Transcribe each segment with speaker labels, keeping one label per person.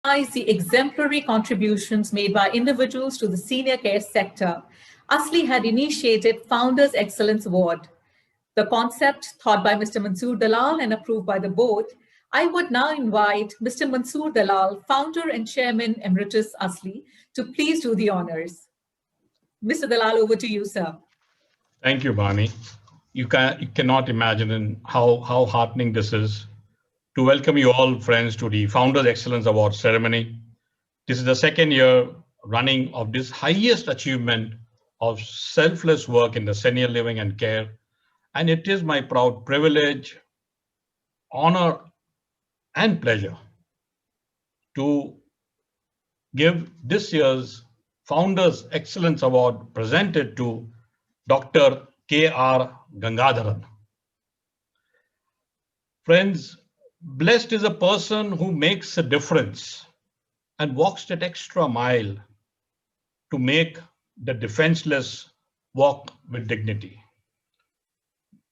Speaker 1: the exemplary contributions made by individuals to the senior care sector, ASLI had initiated Founders Excellence Award. The concept thought by Mr. Mansoor Dalal and approved by the board, I would now invite Mr. Mansoor Dalal, founder and chairman emeritus ASLI, to please do the honors. Mr. Dalal, over to you, sir.
Speaker 2: Thank you, Bani. You cannot imagine how heartening this is to welcome you all, friends, to the Founders Excellence Award ceremony. This is the second year running of this highest achievement of selfless work in the senior living and care. And it is my proud privilege, honor, and pleasure to give this year's Founders Excellence Award presented to Dr. KR Gangadharan. Friends, blessed is a person who makes a difference and walks that extra mile to make the defenseless walk with dignity.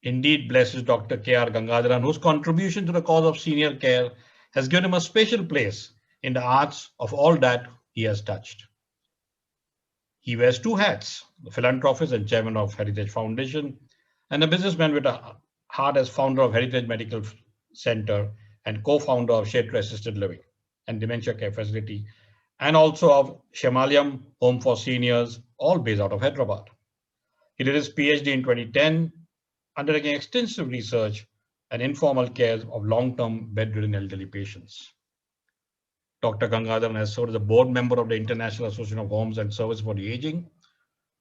Speaker 2: Indeed, blessed is Dr. KR Gangadharan, whose contribution to the cause of senior care has given him a special place in the hearts of all that he has touched. He wears two hats, the philanthropist and chairman of Heritage Foundation, and a businessman with a heart as founder of Heritage Medical Center and co-founder of Kshetra Assisted Living and Dementia Care Facility, and also of Shemalyam Home for Seniors, all based out of Hyderabad. He did his PhD in 2010, undertaking extensive research and informal care of long-term bedridden elderly patients. Dr. Gangadharan has served as a board member of the International Association of Homes and Services for the Aging,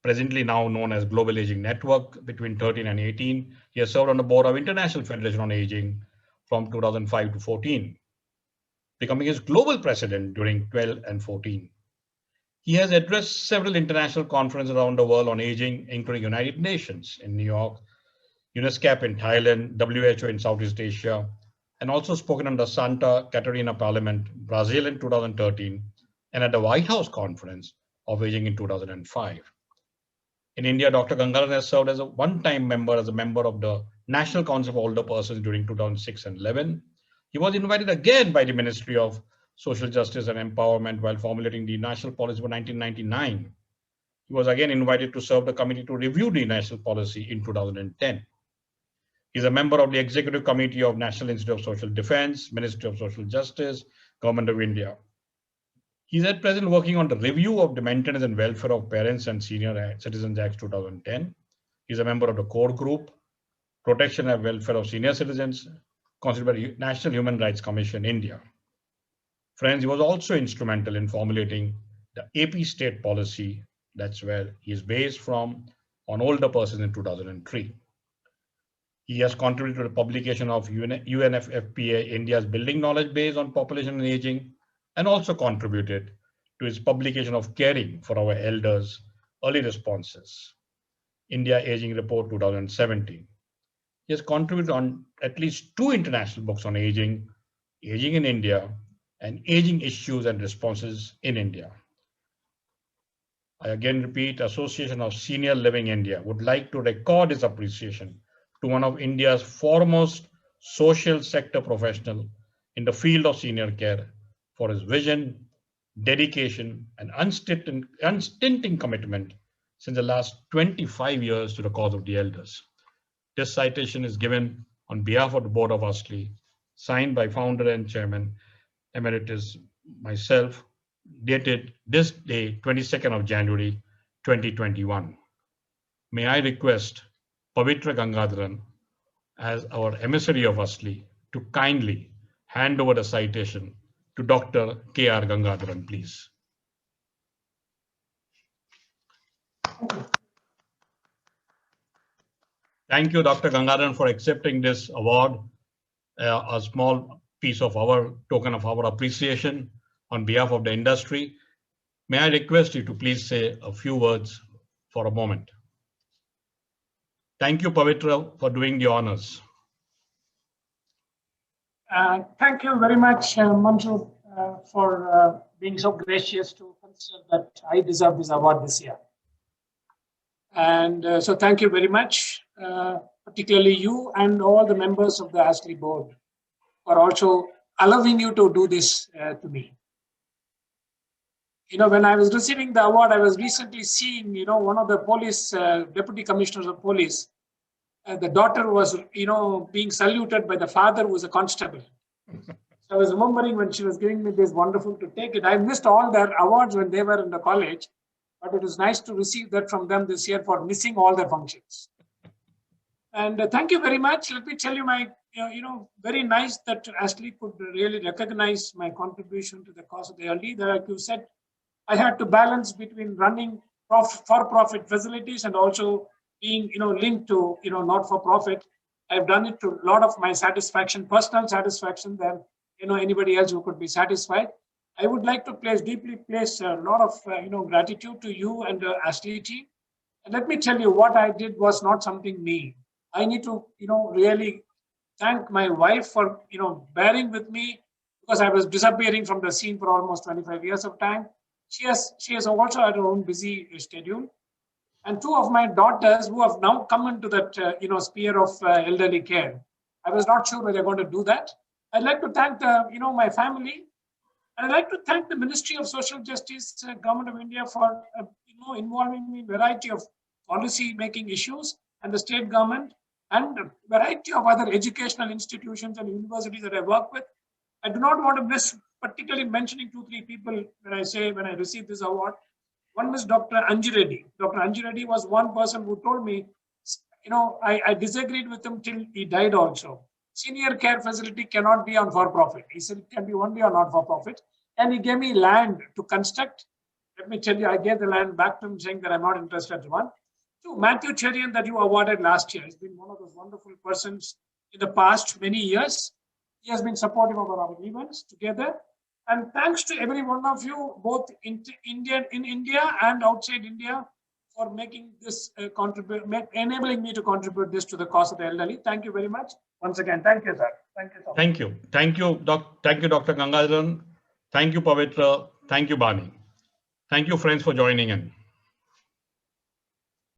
Speaker 2: presently now known as Global Aging Network. Between 13 and 18, he has served on the board of International Federation on Aging from 2005 to 14, becoming its global president during 12 and 14. He has addressed several international conferences around the world on aging, including United Nations in New York, UNESCAP in Thailand, WHO in Southeast Asia, and also spoken under Santa Catarina Parliament, Brazil in 2013, and at the White House Conference of Aging in 2005. In India, Dr. Gangadharan has served as a one-time member as a member of the National Council of Older Persons during 2006 and 11. He was invited again by the Ministry of Social Justice and Empowerment while formulating the national policy for 1999. He was again invited to serve the committee to review the national policy in 2010. He is a member of the Executive Committee of National Institute of Social Defense, Ministry of Social Justice, Government of India. He is at present working on the review of the Maintenance and Welfare of Parents and Senior Citizens Act 2010. He is a member of the core group, Protection and Welfare of Senior Citizens, considered by the National Human Rights Commission, India. Friends, he was also instrumental in formulating the AP state policy, that's where he is based from, on older persons in 2003. He has contributed to the publication of UNFPA India's Building Knowledge Base on Population and Aging, and also contributed to its publication of Caring for Our Elders, Early Responses, India Aging Report 2017. He has contributed on at least 2 international books on aging, Aging in India, and Aging Issues and Responses in India. I again repeat, Association of Senior Living India would like to record its appreciation to one of India's foremost social sector professional in the field of senior care for his vision, dedication, and unstinting commitment since the last 25 years to the cause of the elders. This citation is given on behalf of the board of ASLI, signed by founder and chairman emeritus myself, dated this day, 22nd of January, 2021. May I request Pavitra Gangadharan, as our emissary of ASLI, to kindly hand over the citation to Dr. KR Gangadharan, please. Thank you, Dr. Gangadharan, for accepting this award, a small piece of our token of our appreciation on behalf of the industry. May I request you to please say a few words for a moment. Thank you, Pavitra, for doing the honors.
Speaker 3: Thank you very much, Mansoor, for being so gracious to consider that I deserve this award this year. And so thank you very much, particularly you and all the members of the ASLI board for also allowing you to do this to me. when I was receiving the award, I was recently seeing, one of the police, deputy commissioners of police, the daughter was, being saluted by the father who was a constable. So I was remembering when she was giving me this wonderful to take it. I missed all their awards when they were in the college, but it was nice to receive that from them this year for missing all their functions. And thank you very much. Let me tell you very nice that ASLI could really recognize my contribution to the cause of the elderly. Like you said, I had to balance between running for-profit facilities and also being, linked to, not-for-profit. I've done it to a lot of my satisfaction, personal satisfaction than, anybody else who could be satisfied. I would like to deeply place a lot of, gratitude to you and the ASLI team. And let me tell you, what I did was not something mean. I need to, really thank my wife for, bearing with me because I was disappearing from the scene for almost 25 years of time. She has also had her own busy schedule. And two of my daughters who have now come into that, sphere of elderly care. I was not sure whether they're going to do that. I'd like to thank my family. And I'd like to thank the Ministry of Social Justice, Government of India for, involving me in a variety of policy making issues, and the state government and a variety of other educational institutions and universities that I work with. I do not want to miss particularly mentioning 2-3 people when I received this award. One is Dr. Anju Reddy. Dr. Anju Reddy was one person who told me, I disagreed with him till he died also. Senior care facility cannot be on for-profit. He said it can be only on not-for-profit. And he gave me land to construct. Let me tell you, I gave the land back to him saying that I'm not interested in one. To Matthew Cherian that you awarded last year. He's been one of those wonderful persons in the past many years. He has been supportive of our events together. And thanks to every one of you, both in India and outside India, for making this enabling me to contribute this to the cause of the elderly. Thank you very much. Once again, thank you, sir. Thank you so much.
Speaker 2: Thank you. Thank you, Dr. Gangadharan. Thank you, Pavitra. Thank you, Bani. Thank you, friends, for joining in.